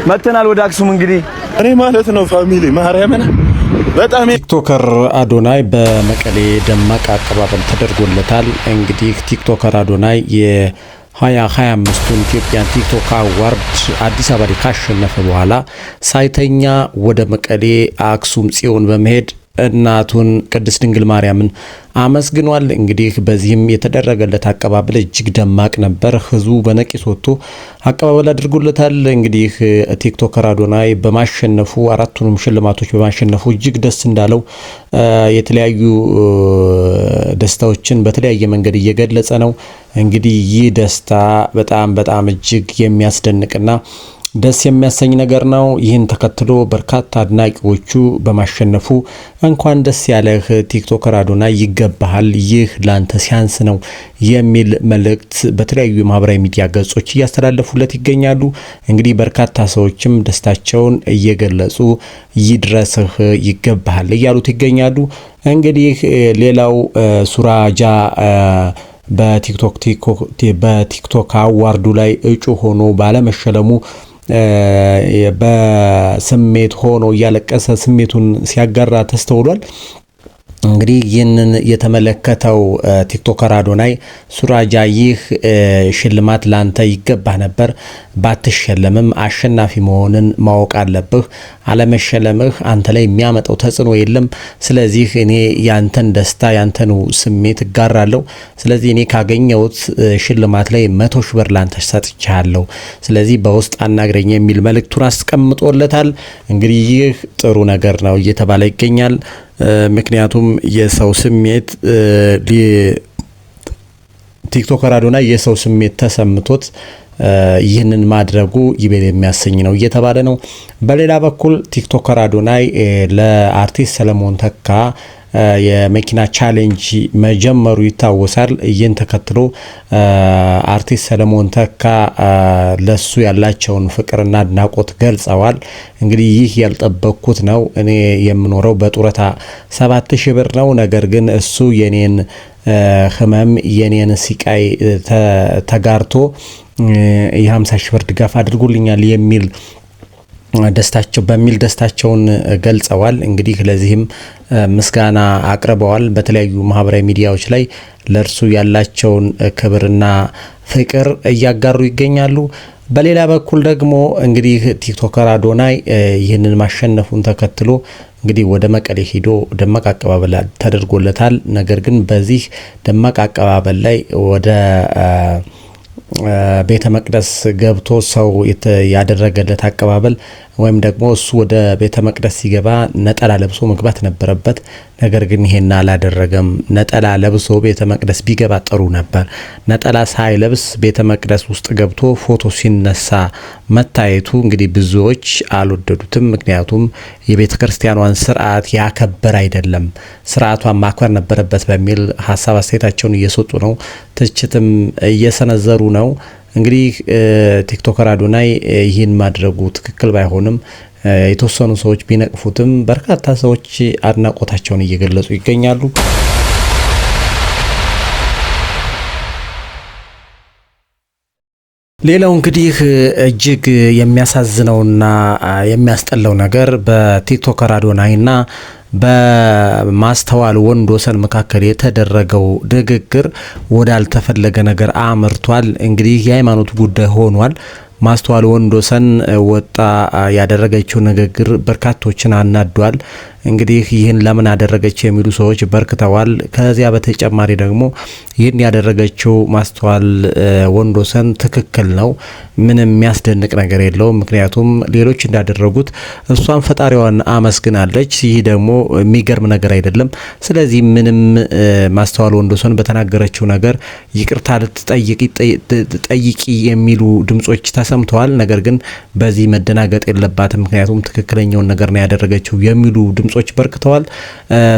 መተናል ወደ አክሱም እንግዲህ እኔ ማለት ነው ፋሚሊ ማርያምን በጣም ቲክቶከር አዶናይ በመቀሌ ደማቅ አቀባበል ተደርጎለታል። እንግዲህ ቲክቶከር አዶናይ የ2025ቱን ኢትዮጵያን ቲክቶክ አዋርድ አዲስ አበባ ላይ ካሸነፈ በኋላ ሳይተኛ ወደ መቀሌ አክሱም ጽዮን በመሄድ እናቱን ቅድስት ድንግል ማርያምን አመስግኗል። እንግዲህ በዚህም የተደረገለት አቀባበል እጅግ ደማቅ ነበር። ህዝቡ በነቂስ ወጥቶ አቀባበል አድርጎለታል። እንግዲህ ቲክቶከር አዶናይ በማሸነፉ አራቱንም ሽልማቶች በማሸነፉ እጅግ ደስ እንዳለው የተለያዩ ደስታዎችን በተለያየ መንገድ እየገለጸ ነው። እንግዲህ ይህ ደስታ በጣም እጅግ የሚያስደንቅና ደስ የሚያሰኝ ነገር ነው። ይህን ተከትሎ በርካታ አድናቂዎቹ በማሸነፉ እንኳን ደስ ያለህ ቲክቶከር አዶናይ ይገባሃል፣ ይህ ላንተ ሲያንስ ነው የሚል መልእክት በተለያዩ የማህበራዊ ሚዲያ ገጾች እያስተላለፉለት ይገኛሉ። እንግዲህ በርካታ ሰዎችም ደስታቸውን እየገለጹ ይድረስህ፣ ይገባሃል እያሉት ይገኛሉ። እንግዲህ ሌላው ሱራጃ በቲክቶክ አዋርዱ ላይ እጩ ሆኖ ባለመሸለሙ በስሜት ሆኖ እያለቀሰ ስሜቱን ሲያጋራ ተስተውሏል። እንግዲህ ይህንን የተመለከተው ቲክቶከር አዶናይ ሱራጃ ይህ ሽልማት ላንተ ይገባ ነበር፣ ባትሸለምም አሸናፊ መሆንን ማወቅ አለብህ። አለመሸለምህ አንተ ላይ የሚያመጣው ተጽዕኖ የለም። ስለዚህ እኔ ያንተን ደስታ ያንተኑ ስሜት እጋራለሁ። ስለዚህ እኔ ካገኘሁት ሽልማት ላይ 100 ሺህ ብር ላንተ ሰጥቻለሁ። ስለዚህ በውስጥ አናግረኝ የሚል መልእክቱን አስቀምጦለታል። እንግዲህ ይህ ጥሩ ነገር ነው እየተባለ ይገኛል። ምክንያቱም የሰው ስሜት ቲክቶከር አዶናይ የሰው ስሜት ተሰምቶት ይህንን ማድረጉ ይበል የሚያሰኝ ነው እየተባለ ነው። በሌላ በኩል ቲክቶከር አዶናይ ለአርቲስት ሰለሞን ተካ የመኪና ቻሌንጅ መጀመሩ ይታወሳል። ይህን ተከትሎ አርቲስት ሰለሞን ተካ ለሱ ያላቸውን ፍቅርና አድናቆት ገልጸዋል። እንግዲህ ይህ ያልጠበቅኩት ነው። እኔ የምኖረው በጡረታ 7000 ብር ነው። ነገር ግን እሱ የኔን ህመም የኔን ሲቃይ ተጋርቶ የ50 ሺህ ብር ድጋፍ አድርጎልኛል የሚል ደስታቸውን ገልጸዋል። እንግዲህ ለዚህም ምስጋና አቅርበዋል። በተለያዩ ማህበራዊ ሚዲያዎች ላይ ለእርሱ ያላቸውን ክብርና ፍቅር እያጋሩ ይገኛሉ። በሌላ በኩል ደግሞ እንግዲህ ቲክቶከር አዶናይ ይህንን ማሸነፉን ተከትሎ እንግዲህ ወደ መቀሌ ሄዶ ደማቅ አቀባበል ተደርጎለታል። ነገር ግን በዚህ ደማቅ አቀባበል ላይ ወደ ቤተ መቅደስ ገብቶ ሰው ያደረገለት አቀባበል ወይም ደግሞ እሱ ወደ ቤተ መቅደስ ሲገባ ነጠላ ለብሶ መግባት ነበረበት። ነገር ግን ይሄን አላደረገም። ነጠላ ለብሶ ቤተ መቅደስ ቢገባ ጥሩ ነበር። ነጠላ ሳይለብስ ቤተ መቅደስ ውስጥ ገብቶ ፎቶ ሲነሳ መታየቱ እንግዲህ ብዙዎች አልወደዱትም። ምክንያቱም የቤተ ክርስቲያኗን ስርዓት ያከበር አይደለም፣ ስርዓቷን ማክበር ነበረበት በሚል ሀሳብ አስተያየታቸውን እየሰጡ ነው። ትችትም እየሰነዘሩ ነው። እንግዲህ ቲክቶከር አዶናይ ይህን ማድረጉ ትክክል ባይሆንም የተወሰኑ ሰዎች ቢነቅፉትም በርካታ ሰዎች አድናቆታቸውን እየገለጹ ይገኛሉ። ሌላው እንግዲህ እጅግ የሚያሳዝነውና የሚያስጠላው ነገር በቲክቶከር አዶናይና በማስተዋል ወንዶሰን መካከል የተደረገው ንግግር ወዳልተፈለገ ነገር አምርቷል። እንግዲህ የሃይማኖት ጉዳይ ሆኗል። ማስተዋል ወንዶሰን ወጣ ያደረገችው ንግግር በርካቶችን አናዷል። እንግዲህ ይህን ለምን አደረገች የሚሉ ሰዎች በርክተዋል። ከዚያ በተጨማሪ ደግሞ ይህን ያደረገችው ማስተዋል ወንዶሰን ትክክል ነው፣ ምንም የሚያስደንቅ ነገር የለውም። ምክንያቱም ሌሎች እንዳደረጉት እሷን ፈጣሪዋን አመስግናለች። ይህ ደግሞ የሚገርም ነገር አይደለም። ስለዚህ ምንም ማስተዋል ወንዶሰን በተናገረችው ነገር ይቅርታ ልትጠይቂ የሚሉ ድምጾች ተሰምተዋል። ነገር ግን በዚህ መደናገጥ የለባትም። ምክንያቱም ትክክለኛውን ነገር ነው ያደረገችው የሚሉ ድምጾች በርክተዋል።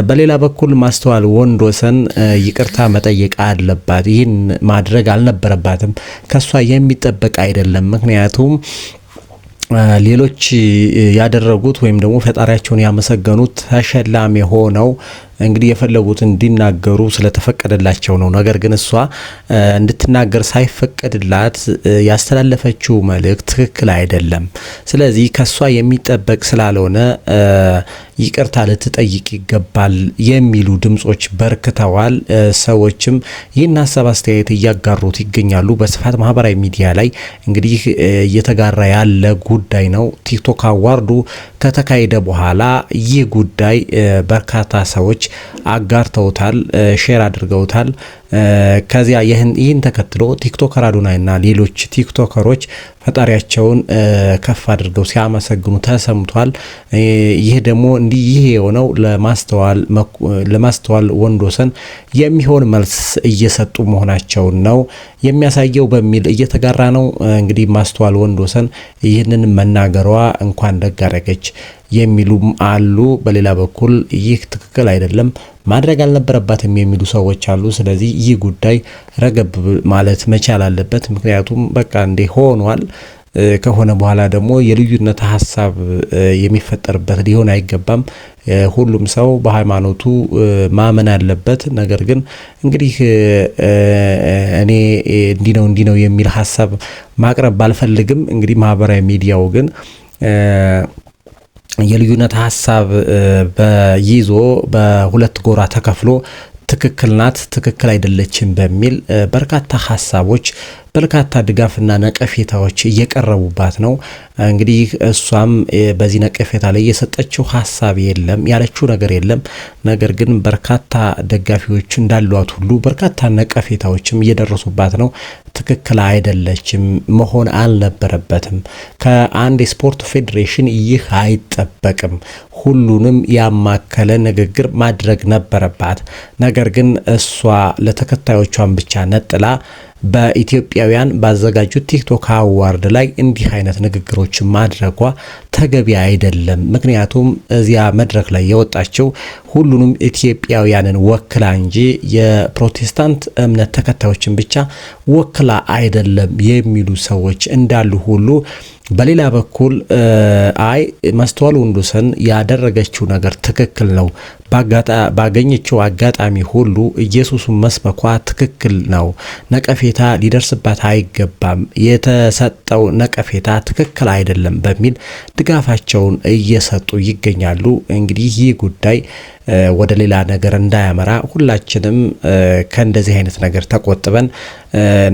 በሌላ በኩል ማስተዋል ወንዶሰን ይቅርታ መጠየቅ አለባት። ይህን ማድረግ አልነበረባትም። ከሷ የሚጠበቅ አይደለም። ምክንያቱም ሌሎች ያደረጉት ወይም ደግሞ ፈጣሪያቸውን ያመሰገኑት ተሸላሚ ሆነው እንግዲህ የፈለጉትን እንዲናገሩ ስለተፈቀደላቸው ነው። ነገር ግን እሷ እንድትናገር ሳይፈቀድላት ያስተላለፈችው መልእክት ትክክል አይደለም። ስለዚህ ከሷ የሚጠበቅ ስላልሆነ ይቅርታ ልትጠይቅ ይገባል የሚሉ ድምጾች በርክተዋል። ሰዎችም ይህን ሀሳብ አስተያየት እያጋሩት ይገኛሉ። በስፋት ማህበራዊ ሚዲያ ላይ እንግዲህ እየተጋራ ያለ ጉዳይ ነው። ቲክቶክ አዋርዱ ከተካሄደ በኋላ ይህ ጉዳይ በርካታ ሰዎች አጋርተውታል፣ ሼር አድርገውታል። ከዚያ ይህን ተከትሎ ቲክቶከር አዶናይና ሌሎች ቲክቶከሮች ፈጣሪያቸውን ከፍ አድርገው ሲያመሰግኑ ተሰምቷል። ይህ ደግሞ ይህ የሆነው ለማስተዋል ወንዶሰን የሚሆን መልስ እየሰጡ መሆናቸውን ነው የሚያሳየው በሚል እየተጋራ ነው። እንግዲህ ማስተዋል ወንዶሰን ይህንን መናገሯ እንኳን ደግ አደረገች የሚሉም አሉ። በሌላ በኩል ይህ ትክክል አይደለም፣ ማድረግ አልነበረባትም የሚሉ ሰዎች አሉ። ስለዚህ ይህ ጉዳይ ረገብ ማለት መቻል አለበት። ምክንያቱም በቃ እንደ ሆኗል። ከሆነ በኋላ ደግሞ የልዩነት ሀሳብ የሚፈጠርበት ሊሆን አይገባም። ሁሉም ሰው በሃይማኖቱ ማመን አለበት። ነገር ግን እንግዲህ እኔ እንዲህ ነው የሚል ሀሳብ ማቅረብ ባልፈልግም እንግዲህ ማህበራዊ ሚዲያው ግን የልዩነት ሀሳብ ይዞ በሁለት ጎራ ተከፍሎ ትክክል ናት፣ ትክክል አይደለችም በሚል በርካታ ሀሳቦች በርካታ ድጋፍና ነቀፌታዎች እየቀረቡባት ነው። እንግዲህ እሷም በዚህ ነቀፌታ ላይ የሰጠችው ሀሳብ የለም፣ ያለችው ነገር የለም። ነገር ግን በርካታ ደጋፊዎች እንዳሏት ሁሉ በርካታ ነቀፌታዎችም እየደረሱባት ነው። ትክክል አይደለችም፣ መሆን አልነበረበትም። ከአንድ የስፖርት ፌዴሬሽን ይህ አይጠበቅም። ሁሉንም ያማከለ ንግግር ማድረግ ነበረባት። ነገር ግን እሷ ለተከታዮቿን ብቻ ነጥላ በኢትዮጵያውያን ባዘጋጁት ቲክቶክ አዋርድ ላይ እንዲህ አይነት ንግግሮች ማድረጓ ተገቢ አይደለም። ምክንያቱም እዚያ መድረክ ላይ የወጣቸው ሁሉንም ኢትዮጵያውያንን ወክላ እንጂ የፕሮቴስታንት እምነት ተከታዮችን ብቻ ወክላ አይደለም የሚሉ ሰዎች እንዳሉ ሁሉ በሌላ በኩል አይ ማስተዋል ወንዶሰን ያደረገችው ነገር ትክክል ነው፣ ባገኘችው አጋጣሚ ሁሉ ኢየሱስን መስበኳ ትክክል ነው፣ ነቀፌታ ሊደርስባት አይገባም፣ የተሰጠው ነቀፌታ ትክክል አይደለም በሚል ድጋፋቸውን እየሰጡ ይገኛሉ። እንግዲህ ይህ ጉዳይ ወደ ሌላ ነገር እንዳያመራ ሁላችንም ከእንደዚህ አይነት ነገር ተቆጥበን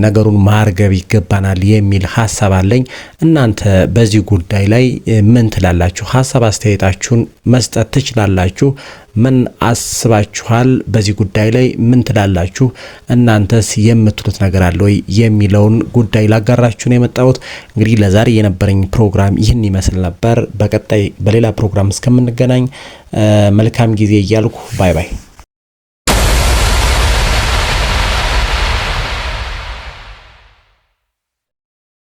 ነገሩን ማርገብ ይገባናል የሚል ሀሳብ አለኝ። እናንተ በዚህ ጉዳይ ላይ ምን ትላላችሁ? ሀሳብ አስተያየታችሁን መስጠት ትችላላችሁ። ምን አስባችኋል? በዚህ ጉዳይ ላይ ምን ትላላችሁ? እናንተስ የምትሉት ነገር አለ ወይ የሚለውን ጉዳይ ላጋራችሁ ነው የመጣሁት። እንግዲህ ለዛሬ የነበረኝ ፕሮግራም ይህን ይመስል ነበር። በቀጣይ በሌላ ፕሮግራም እስከምንገናኝ መልካም ጊዜ እያልኩ ባይ ባይ።